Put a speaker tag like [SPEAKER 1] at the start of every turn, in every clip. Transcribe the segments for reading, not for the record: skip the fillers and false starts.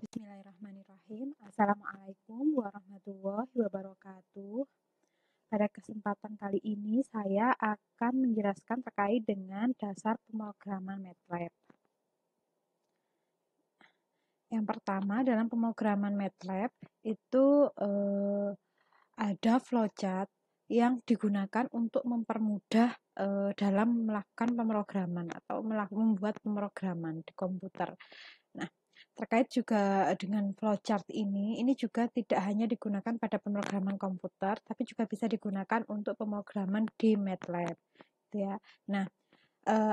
[SPEAKER 1] Bismillahirrahmanirrahim. Assalamualaikum warahmatullahi wabarakatuh. Pada kesempatan kali ini saya akan menjelaskan terkait dengan dasar pemrograman MATLAB. Yang pertama, dalam pemrograman MATLAB itu ada flowchart yang digunakan untuk mempermudah dalam melakukan pemrograman atau membuat pemrograman di komputer. Nah, terkait juga dengan flowchart ini juga tidak hanya digunakan pada pemrograman komputer, tapi juga bisa digunakan untuk pemrograman di MATLAB. Ya. Nah,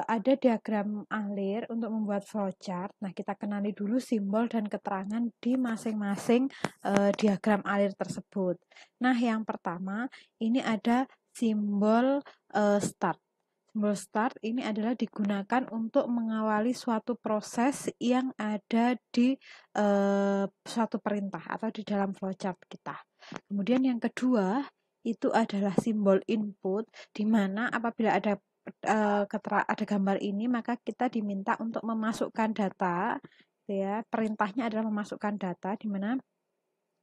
[SPEAKER 1] ada diagram alir untuk membuat flowchart. Nah, kita kenali dulu simbol dan keterangan di masing-masing diagram alir tersebut. Nah, yang pertama ini ada simbol start. Simbol start ini adalah digunakan untuk mengawali suatu proses yang ada di suatu perintah atau di dalam flowchart kita. Kemudian yang kedua itu adalah simbol input, di mana apabila ada gambar ini maka kita diminta untuk memasukkan data, ya. Perintahnya adalah memasukkan data, di mana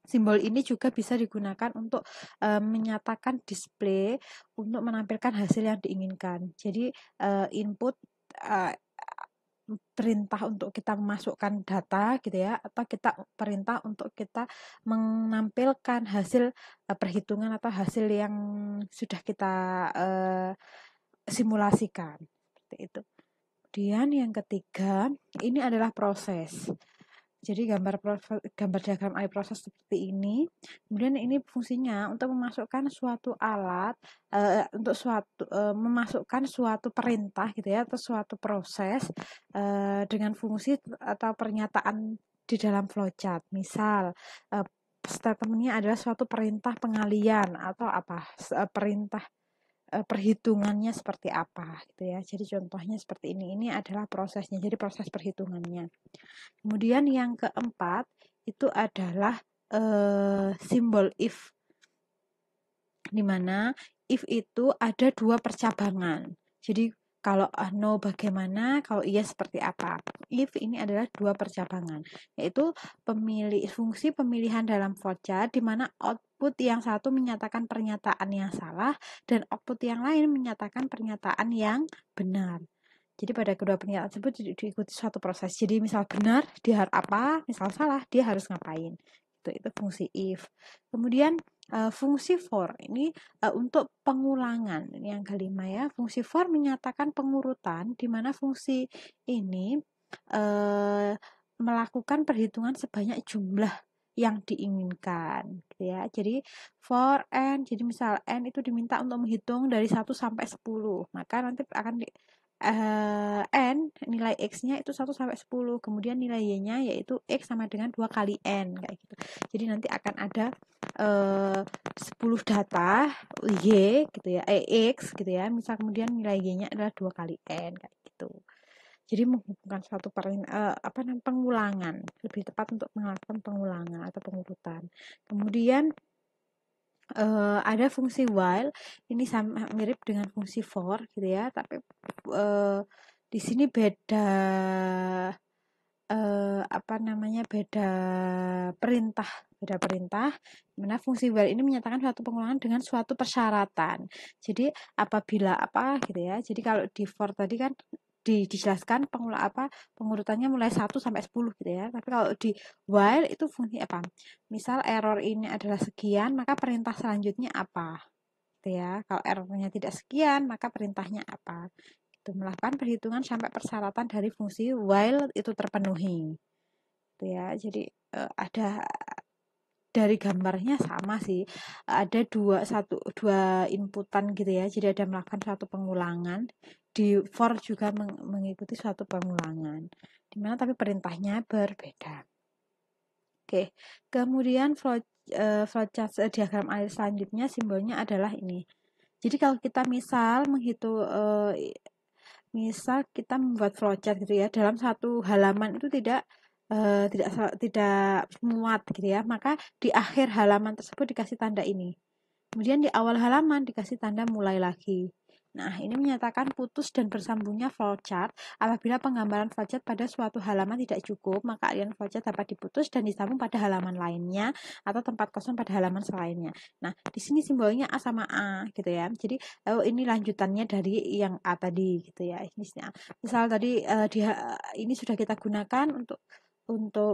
[SPEAKER 1] simbol ini juga bisa digunakan untuk menyatakan display untuk menampilkan hasil yang diinginkan. Jadi input perintah untuk kita memasukkan data gitu ya, atau kita perintah untuk kita menampilkan hasil perhitungan atau hasil yang sudah kita simulasikan, seperti itu. Kemudian yang ketiga ini adalah proses. Jadi gambar diagram alir proses seperti ini. Kemudian ini fungsinya untuk memasukkan suatu alat, memasukkan suatu perintah gitu ya, atau suatu proses dengan fungsi atau pernyataan di dalam flowchart. Misal statementnya adalah suatu perintah pengalian atau perintah perhitungannya seperti apa gitu ya. Jadi contohnya seperti ini. Ini adalah prosesnya. Jadi proses perhitungannya. Kemudian yang keempat itu adalah simbol if, di mana if itu ada dua percabangan. Jadi kalau no bagaimana, kalau iya seperti apa. If ini adalah dua percabangan, yaitu fungsi pemilihan dalam flowchart, di mana output yang satu menyatakan pernyataan yang salah dan output yang lain menyatakan pernyataan yang benar. Jadi pada kedua pernyataan tersebut diikuti suatu proses. Jadi misal benar dia harus apa, misal salah dia harus ngapain. Itu fungsi if. Kemudian fungsi for ini untuk pengulangan. Ini yang kelima ya. Fungsi for menyatakan pengurutan, di mana fungsi ini melakukan perhitungan sebanyak jumlah yang diinginkan gitu ya. Jadi for n, jadi misal n itu diminta untuk menghitung dari 1 sampai 10. Maka nanti akan n nilai x-nya itu 1 sampai 10. Kemudian nilai y-nya yaitu x sama dengan 2 kali n kayak gitu. Jadi nanti akan ada 10 data y gitu ya, x gitu ya. Misal kemudian nilai y-nya adalah 2 kali n kayak gitu. Jadi menghubungkan suatu pengulangan, lebih tepat untuk melakukan pengulangan atau pengurutan. Kemudian ada fungsi while, ini sama mirip dengan fungsi for gitu ya, tapi di sini beda beda perintah. Mana fungsi while ini menyatakan suatu pengulangan dengan suatu persyaratan. Jadi apabila gitu ya. Jadi kalau di for tadi kan dijelaskan pengurutannya mulai 1 sampai 10 gitu ya. Tapi kalau di while itu fungsi apa? Misal error ini adalah sekian, maka perintah selanjutnya apa? Gitu ya. Kalau errornya tidak sekian, maka perintahnya apa? Itu melakukan perhitungan sampai persyaratan dari fungsi while itu terpenuhi. Gitu ya. Jadi ada dari gambarnya sama sih, ada dua inputan gitu ya. Jadi ada melakukan suatu pengulangan, di for juga mengikuti suatu pengulangan, dimana tapi perintahnya berbeda. Oke, kemudian flowchart diagram alir selanjutnya simbolnya adalah ini. Jadi kalau kita misal menghitung misal kita membuat flowchart gitu ya, dalam satu halaman itu tidak muat gitu ya, maka di akhir halaman tersebut dikasih tanda ini. Kemudian di awal halaman dikasih tanda mulai lagi. Nah, ini menyatakan putus dan bersambungnya flowchart. Apabila penggambaran flowchart pada suatu halaman tidak cukup, maka aliran flowchart dapat diputus dan disambung pada halaman lainnya atau tempat kosong pada halaman selainnya. Nah, di sini simbolnya A sama A gitu ya. Jadi ini lanjutannya dari yang A tadi gitu ya. Misal tadi ini sudah kita gunakan untuk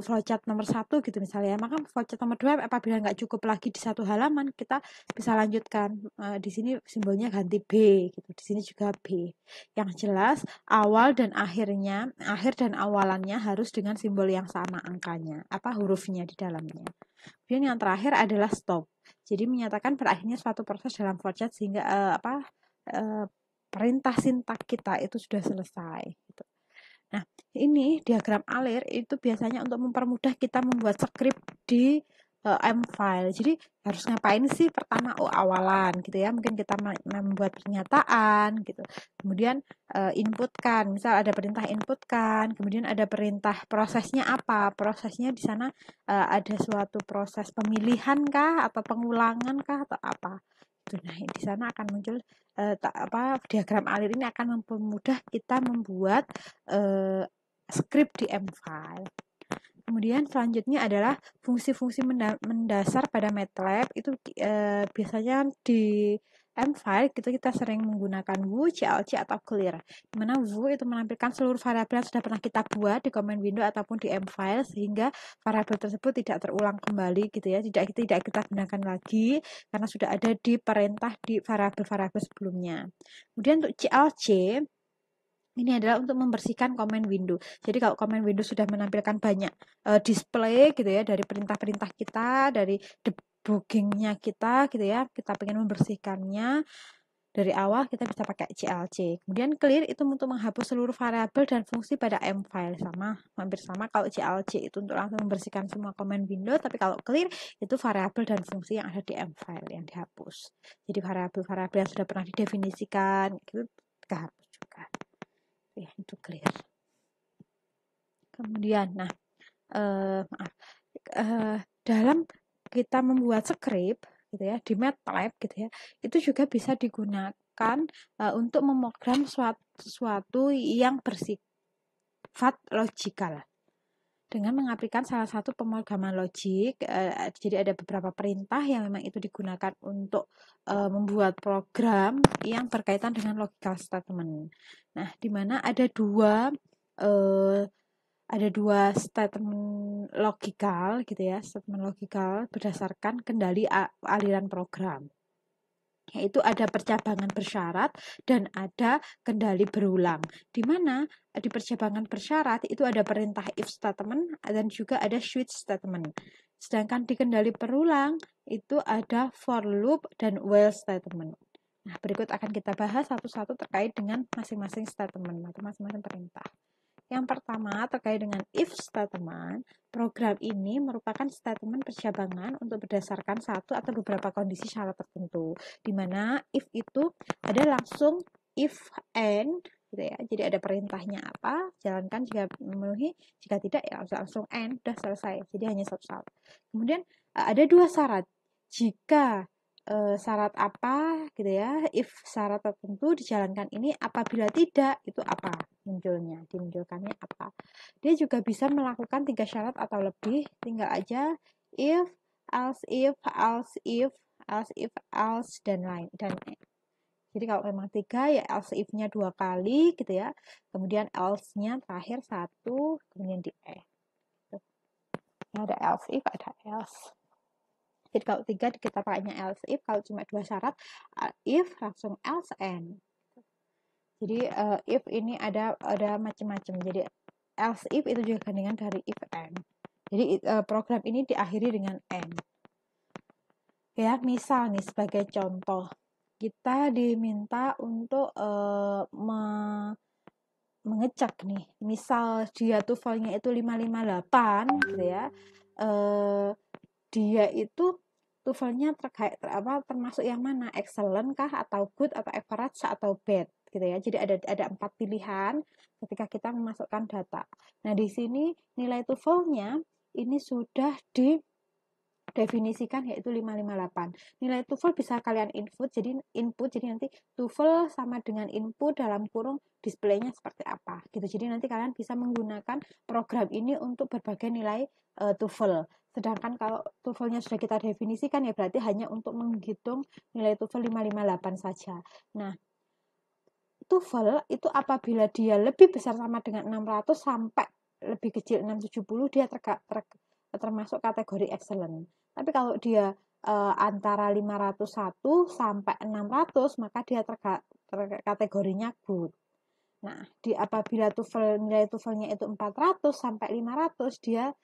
[SPEAKER 1] flowchart nomor 1 gitu misalnya, maka flowchart nomor 2 apabila nggak cukup lagi di satu halaman, kita bisa lanjutkan. Di sini simbolnya ganti B gitu, di sini juga B. Yang jelas awal dan akhir dan awalannya harus dengan simbol yang sama angkanya, hurufnya di dalamnya. Kemudian yang terakhir adalah stop. Jadi menyatakan berakhirnya suatu proses dalam flowchart sehingga perintah sintak kita itu sudah selesai gitu. Nah, ini diagram alir itu biasanya untuk mempermudah kita membuat skrip di M-file. Jadi harus ngapain sih? Pertama awalan gitu ya. Mungkin kita membuat pernyataan gitu. Kemudian inputkan. Misal ada perintah inputkan, kemudian ada perintah prosesnya apa? Prosesnya di sana ada suatu proses pemilihan kah atau pengulangan kah atau apa? Nah, di sana akan muncul diagram alir ini akan mempermudah kita membuat skrip di M-file. Kemudian selanjutnya adalah fungsi-fungsi mendasar pada MATLAB itu biasanya di M-file kita sering menggunakan Woo, CLC atau Clear. Dimana Woo itu menampilkan seluruh variabel yang sudah pernah kita buat di command window ataupun di M-file sehingga variabel tersebut tidak terulang kembali gitu ya, tidak kita gunakan lagi karena sudah ada di perintah di variabel-variabel sebelumnya. Kemudian untuk CLC ini adalah untuk membersihkan command window. Jadi kalau command window sudah menampilkan banyak display gitu ya dari perintah-perintah kita, dari debuggingnya kita gitu ya, kita ingin membersihkannya dari awal kita bisa pakai CLC. Kemudian clear itu untuk menghapus seluruh variabel dan fungsi pada M-file hampir sama kalau CLC itu untuk langsung membersihkan semua command window, tapi kalau clear itu variabel dan fungsi yang ada di M-file yang dihapus. Jadi variabel-variabel yang sudah pernah didefinisikan itu kehapus juga. Ya, itu clear. Kemudian, dalam kita membuat skrip gitu ya di MATLAB gitu ya, itu juga bisa digunakan untuk memprogram sesuatu yang bersifat logikal dengan mengaplikasikan salah satu pemrograman logik. Jadi ada beberapa perintah yang memang itu digunakan untuk membuat program yang berkaitan dengan logical statement. Nah, di mana ada dua statement logikal gitu ya, statement logikal berdasarkan kendali aliran program. Yaitu ada percabangan bersyarat dan ada kendali berulang. Di mana di percabangan bersyarat itu ada perintah if statement dan juga ada switch statement. Sedangkan di kendali berulang itu ada for loop dan while statement. Nah, berikut akan kita bahas satu-satu terkait dengan masing-masing statement atau masing-masing perintah. Yang pertama terkait dengan if statement, program ini merupakan statement percabangan untuk berdasarkan satu atau beberapa kondisi syarat tertentu, di mana if itu ada langsung if and gitu ya. Jadi ada perintahnya apa, jalankan jika memenuhi, jika tidak ya langsung and, udah selesai. Jadi hanya satu syarat. Kemudian ada dua syarat. Jika syarat apa gitu ya, if syarat tertentu dijalankan ini, apabila tidak itu apa dimunculkannya apa. Dia juga bisa melakukan 3 syarat atau lebih, tinggal aja if, else if, else if, else if, else dan lain dan jadi kalau memang 3 ya else if-nya 2 kali gitu ya, kemudian else-nya terakhir 1, kemudian di ada else if, ada else. Jadi kalau 3 kita pakainya else if, kalau cuma 2 syarat if langsung else and. Jadi if ini ada macam-macam. Jadi else if itu juga gandingan dari if and. Jadi program ini diakhiri dengan and. Ya, misal nih sebagai contoh, kita diminta untuk mengecek nih. Misal dia TOEFL-nya itu 558 gitu ya. Dia itu TOEFL-nya termasuk yang mana? Excellent kah atau good atau average atau bad gitu ya. Jadi ada 4 pilihan ketika kita memasukkan data. Nah, di sini nilai TOEFL-nya ini sudah definisikan yaitu 558. Nilai TOEFL bisa kalian input, jadi nanti TOEFL sama dengan input dalam kurung displaynya seperti apa gitu. Jadi nanti kalian bisa menggunakan program ini untuk berbagai nilai TOEFL. Sedangkan kalau TOEFL-nya sudah kita definisikan ya berarti hanya untuk menghitung nilai TOEFL 558 saja. Nah, TOEFL itu apabila dia lebih besar sama dengan 600 sampai lebih kecil 670 dia termasuk kategori excellent. Tapi kalau dia antara 501 sampai 600 maka dia kategorinya good. Nah, apabila nilai TOEFL-nya itu 400 sampai 500 dia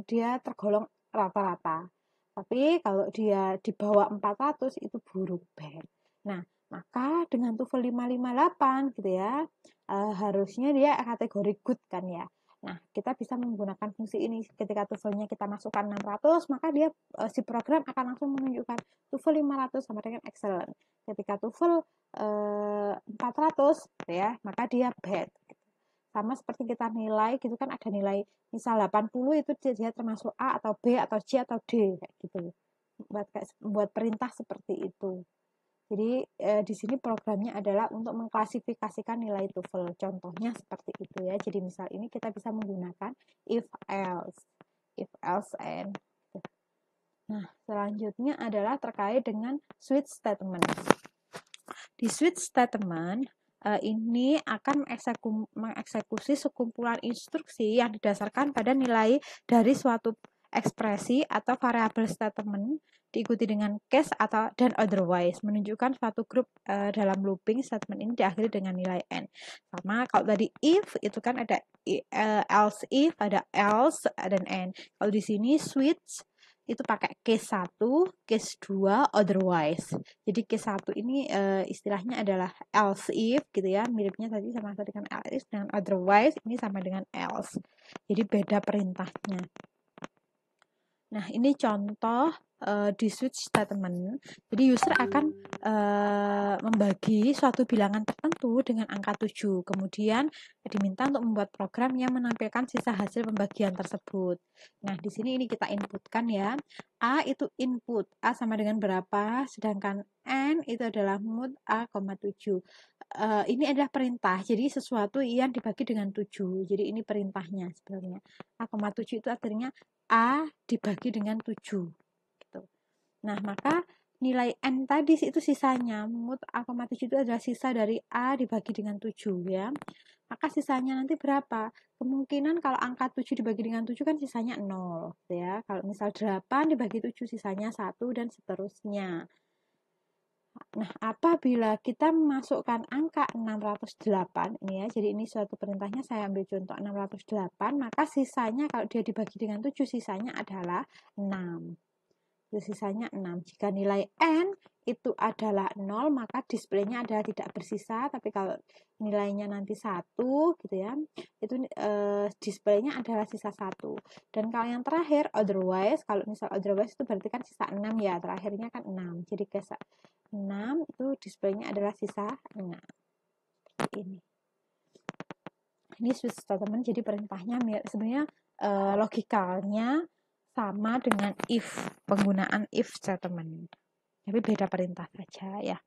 [SPEAKER 1] dia tergolong rata-rata. Tapi kalau dia di bawah 400 itu buruk, bad. Nah, maka dengan TOEFL 558 gitu ya, harusnya dia kategori good kan ya. Nah, kita bisa menggunakan fungsi ini. Ketika TOEFL-nya kita masukkan 600, maka dia si program akan langsung menunjukkan TOEFL 500 sama dengan excellent. Ketika TOEFL 400 ya, maka dia bad. Sama seperti kita nilai gitu kan, ada nilai misal 80 itu dia termasuk A atau B atau C atau D kayak gitu. Buat perintah seperti itu. Jadi di sini programnya adalah untuk mengklasifikasikan nilai TOEFL. Contohnya seperti itu ya. Jadi misal ini kita bisa menggunakan if else and. Nah, selanjutnya adalah terkait dengan switch statement. Di switch statement ini akan mengeksekusi sekumpulan instruksi yang didasarkan pada nilai dari suatu ekspresi atau variabel statement diikuti dengan case atau dan otherwise, menunjukkan suatu grup dalam looping. Statement ini diakhiri dengan nilai n. Sama kalau tadi if itu kan ada else if, ada else dan n. Kalau di sini switch itu pakai case 1, case 2, otherwise. Jadi case 1 ini istilahnya adalah else if gitu ya, miripnya tadi sama dengan else if, dengan otherwise ini sama dengan else. Jadi beda perintahnya. Nah, ini contoh di switch statement. Jadi user akan membagi suatu bilangan tertentu dengan angka 7. Kemudian diminta untuk membuat program yang menampilkan sisa hasil pembagian tersebut. Nah, di sini ini kita inputkan ya. A itu input, A sama dengan berapa, sedangkan N itu adalah mod A,7. Ini adalah perintah, jadi sesuatu yang dibagi dengan 7. Jadi ini perintahnya sebenarnya. A,7 itu artinya A dibagi dengan 7 gitu. Nah, maka nilai N tadi itu sisanya. Mod A,7 itu adalah sisa dari A dibagi dengan 7 ya. Maka sisanya nanti berapa? Kemungkinan kalau angka 7 dibagi dengan 7 kan sisanya 0 ya. Kalau misal 8 dibagi 7 sisanya 1 dan seterusnya. Nah, apabila kita memasukkan angka 608 ini ya, jadi ini suatu perintahnya saya ambil contoh 608, maka sisanya kalau dia dibagi dengan 7 sisanya adalah 6. Itu sisanya 6. Jika nilai N itu adalah 0, maka displaynya adalah tidak bersisa, tapi kalau nilainya nanti 1 gitu ya, itu displaynya adalah sisa 1. Dan kalau yang terakhir otherwise, kalau misal otherwise itu berarti kan sisa 6 ya, terakhirnya kan 6. Jadi ke 6 itu displaynya adalah sisa 6. Seperti ini. Ini switch statement, jadi perintahnya sebenarnya logikalnya sama dengan if, penggunaan if statement. Tapi beda perintah saja ya.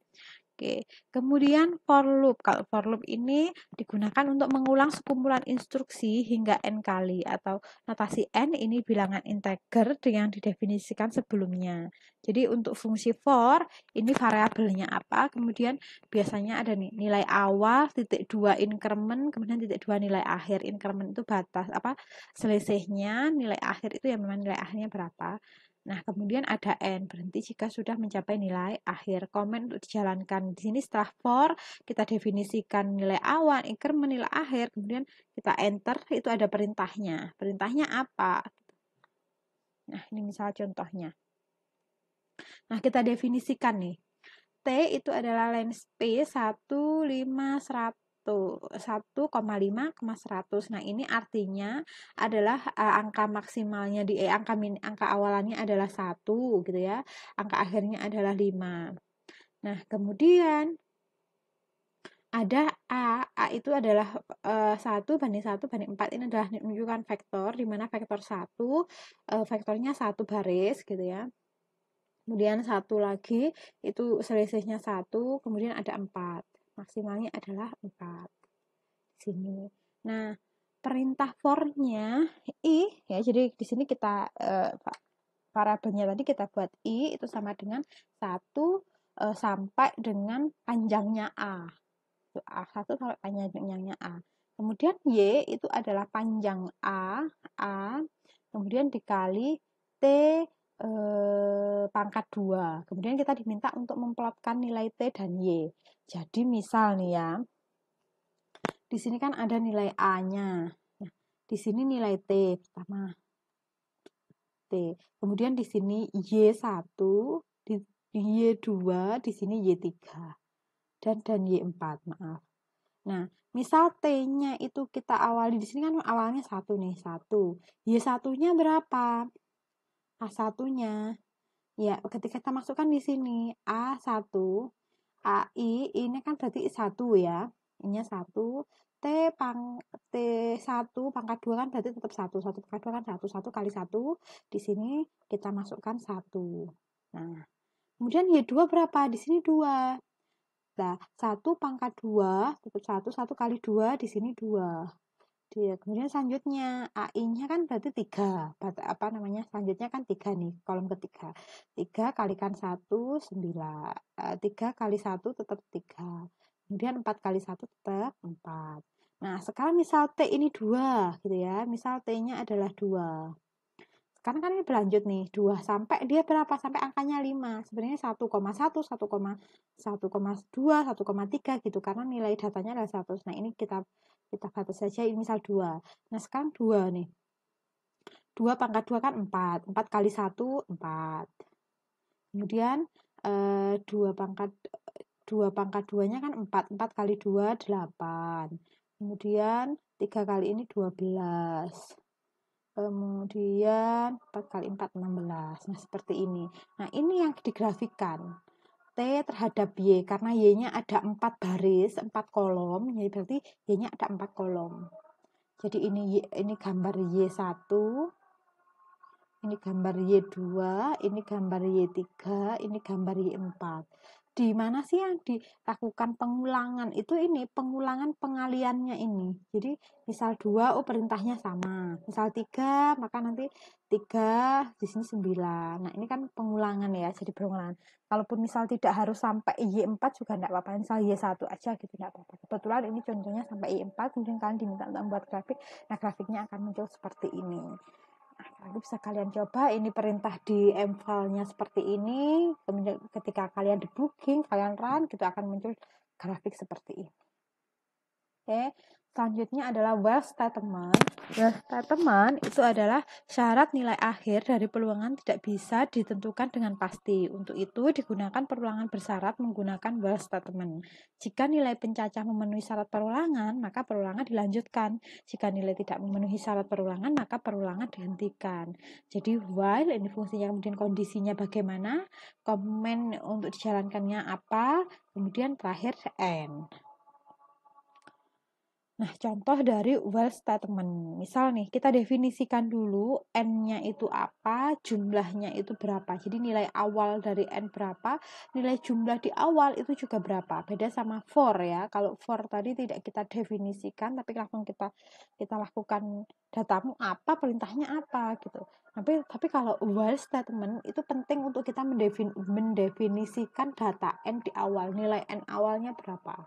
[SPEAKER 1] Oke, kemudian for loop. Kalau for loop ini digunakan untuk mengulang sekumpulan instruksi hingga n kali, atau notasi n ini bilangan integer yang didefinisikan sebelumnya. Jadi untuk fungsi for ini variabelnya apa, kemudian biasanya ada nih nilai awal, titik 2 increment, kemudian titik 2 nilai akhir. Increment itu batas selisihnya, nilai akhir itu yang memang nilai akhirnya berapa. Nah, kemudian ada n, berhenti jika sudah mencapai nilai akhir. Komen untuk dijalankan. Di sini setelah for, kita definisikan nilai awal, increment, nilai akhir, kemudian kita enter, itu ada perintahnya. Perintahnya apa? Nah, ini misal contohnya. Nah, kita definisikan nih. T itu adalah line space 1,5,100. 1,5,100. Nah, ini artinya adalah angka maksimalnya di angka awalannya adalah 1 gitu ya. Angka akhirnya adalah 5. Nah, kemudian ada A itu adalah 1 banding 1 banding 4. Ini adalah menunjukkan vektor, di mana vektor 1 vektornya 1 baris gitu ya. Kemudian satu lagi itu selisihnya 1, kemudian ada 4. Maksimalnya adalah 4. Sini. Nah, perintah for-nya I ya, jadi di sini kita parabelnya tadi kita buat I itu sama dengan 1 sampai dengan panjangnya A. A1 sampai panjangnya A. Kemudian Y itu adalah panjang A, kemudian dikali T pangkat 2. Kemudian kita diminta untuk memplotkan nilai T dan Y. Jadi misal nih ya, di sini kan ada nilai A-nya. Nah, di sini nilai T pertama. T. Kemudian di sini Y1, di Y2, di sini Y3. Dan Y4, maaf. Nah, misal T-nya itu kita awali di sini kan awalnya 1 nih, 1. Y1-nya berapa? A1-nya. Ya, ketika kita masukkan di sini A1, AI ini kan berarti 1 ya. Ini 1. T1 pangkat 2 kan berarti tetap 1. 1 pangkat 2 kan 1. 1 kali 1. Di sini kita masukkan 1. Nah, kemudian Y2 berapa? Di sini 2. Nah, 1 pangkat 2 tetap 1. 1 kali 2 di sini 2. Kemudian selanjutnya AI-nya kan berarti 3. Selanjutnya kan 3 nih, kolom ketiga. 3 kalikan 1, 9. 3 kali 1 tetap 3. Kemudian 4 kali 1 tetap 4. Nah, sekarang misal T ini 2 gitu ya. Misal T-nya adalah 2. Sekarang kan ini berlanjut nih, 2 sampai dia berapa? Sampai angkanya 5. Sebenarnya 1,1, 1,2, 1,3 gitu karena nilai datanya adalah 100. Nah, ini kita batas saja ini misal 2. Nah, sekarang 2 nih. 2 pangkat 2 kan 4. 4 kali 1 4. Kemudian 2 pangkat 2-nya kan 4. 4 kali 2 8. Kemudian 3 kali ini 12. Kemudian 4 kali 4 16. Nah, seperti ini. Nah, ini yang digrafikan. T terhadap Y, karena Y-nya ada 4 baris, 4 kolom, jadi berarti Y-nya ada 4 kolom. Jadi ini gambar Y1, ini gambar Y2, ini gambar Y3, ini gambar Y4. Di mana sih yang dilakukan pengulangan? Itu ini pengulangan pengaliannya ini. Jadi misal 2, perintahnya sama. Misal 3, maka nanti 3 di sini 9. Nah, ini kan pengulangan ya, jadi pengulangan. Kalaupun misal tidak harus sampai Y4 juga enggak apa-apa. Misal Y1 aja gitu enggak apa-apa. Kebetulan ini contohnya sampai Y4, kemudian kalian diminta untuk membuat grafik. Nah, grafiknya akan muncul seperti ini. Nah, bisa kalian coba, ini perintah di M-file-nya seperti ini. Kemudian ketika kalian debugging, kalian run, gitu akan muncul grafik seperti ini. Oke, selanjutnya adalah while statement. While statement itu adalah syarat nilai akhir dari peluangan tidak bisa ditentukan dengan pasti. Untuk itu digunakan perulangan bersyarat menggunakan while statement. Jika nilai pencacah memenuhi syarat perulangan, maka perulangan dilanjutkan. Jika nilai tidak memenuhi syarat perulangan, maka perulangan dihentikan. Jadi while ini fungsinya, kemudian kondisinya bagaimana, komen untuk dijalankannya apa, kemudian terakhir end. Nah, contoh dari while statement. Misal nih, kita definisikan dulu n-nya itu apa, jumlahnya itu berapa. Jadi nilai awal dari n berapa, nilai jumlah di awal itu juga berapa. Beda sama for ya. Kalau for tadi tidak kita definisikan, tapi langsung kita lakukan datamu apa, perintahnya apa gitu. Tapi kalau while statement itu penting untuk kita mendefinisikan data n di awal, nilai n awalnya berapa.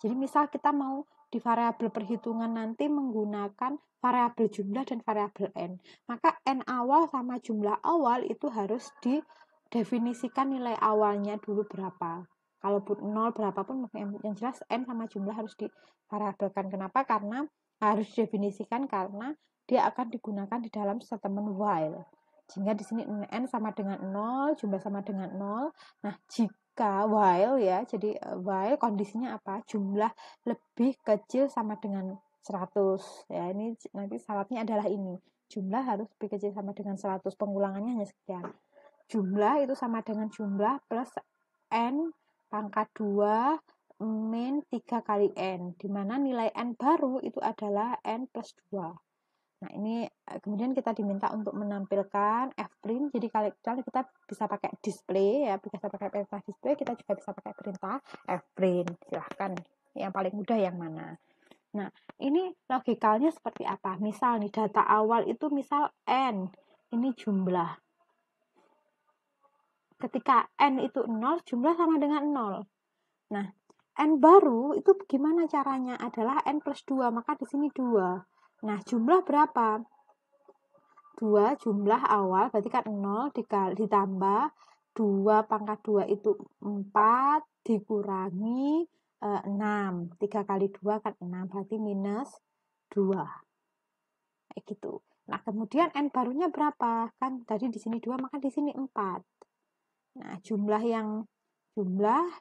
[SPEAKER 1] Jadi misal kita mau di variabel perhitungan nanti menggunakan variabel jumlah dan variabel n. Maka n awal sama jumlah awal itu harus didefinisikan nilai awalnya dulu berapa. Kalaupun 0 berapapun, yang jelas n sama jumlah harus divariabelkan. Kenapa? Karena harus didefinisikan karena dia akan digunakan di dalam statement while. Sehingga di sini n sama dengan 0, jumlah sama dengan 0. Nah, jika while ya, jadi while kondisinya apa? Jumlah lebih kecil sama dengan 100. Ya, ini nanti syaratnya adalah ini. Jumlah harus lebih kecil sama dengan 100. Pengulangannya hanya sekian. Jumlah itu sama dengan jumlah plus n pangkat 2 min 3 kali N, di mana nilai N baru itu adalah N plus 2. Nah, ini kemudian kita diminta untuk menampilkan fprint. Jadi kalau kita bisa pakai display ya, bisa pakai perintah display, kita juga bisa pakai perintah fprint. Silahkan, yang paling mudah yang mana. Nah, ini logikalnya seperti apa? Misal nih, data awal itu misal N, ini jumlah. Ketika N itu 0, jumlah sama dengan 0. Nah, N baru itu gimana caranya? Adalah N plus 2, maka di sini 2. Nah, jumlah berapa? 2 jumlah awal, berarti kan 0 ditambah 2 pangkat 2 itu 4 dikurangi 6. 3 kali 2 kan 6, berarti minus 2. Kayak gitu. Nah, kemudian N barunya berapa? Kan tadi di sini 2, maka di sini 4. Nah, jumlah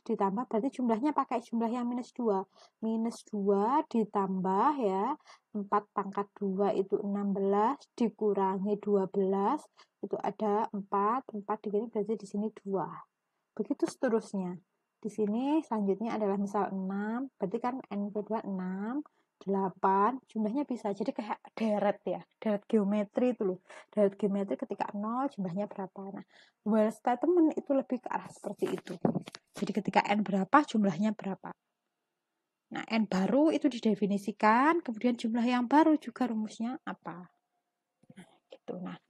[SPEAKER 1] ditambah, berarti jumlahnya pakai jumlah yang minus 2. Minus 2 ditambah ya, 4 pangkat 2 itu 16, dikurangi 12, itu ada 4 dikali berarti di sini 2. Begitu seterusnya. Di sini selanjutnya adalah misal 6, berarti kan N kedua 6, 8, jumlahnya bisa jadi kayak deret ya, deret geometri itu loh. Deret geometri ketika 0 jumlahnya berapa. Nah, while statement itu lebih ke arah seperti itu. Jadi ketika N berapa jumlahnya berapa. Nah, N baru itu didefinisikan, kemudian jumlah yang baru juga rumusnya apa. Nah, gitu. Nah,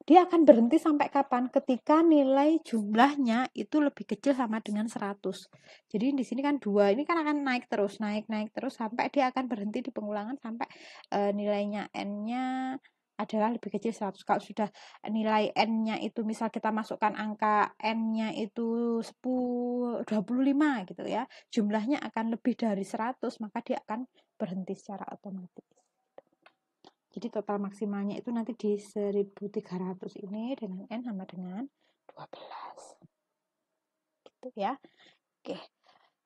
[SPEAKER 1] dia akan berhenti sampai kapan? Ketika nilai jumlahnya itu lebih kecil sama dengan 100. Jadi di sini kan 2, ini kan akan naik terus sampai dia akan berhenti di pengulangan sampai nilainya N-nya adalah lebih kecil 100. Kalau sudah nilai N-nya itu misal kita masukkan angka N-nya itu 10, 25 gitu ya. Jumlahnya akan lebih dari 100, maka dia akan berhenti secara otomatis. Jadi total maksimalnya itu nanti di 1300 ini dengan N sama dengan 12. Gitu ya. Oke.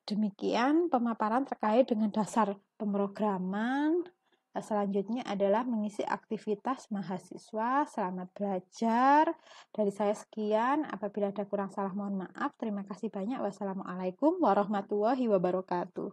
[SPEAKER 1] Demikian pemaparan terkait dengan dasar pemrograman. Selanjutnya adalah mengisi aktivitas mahasiswa. Selamat belajar. Dari saya sekian. Apabila ada kurang salah mohon maaf. Terima kasih banyak. Wassalamualaikum warahmatullahi wabarakatuh.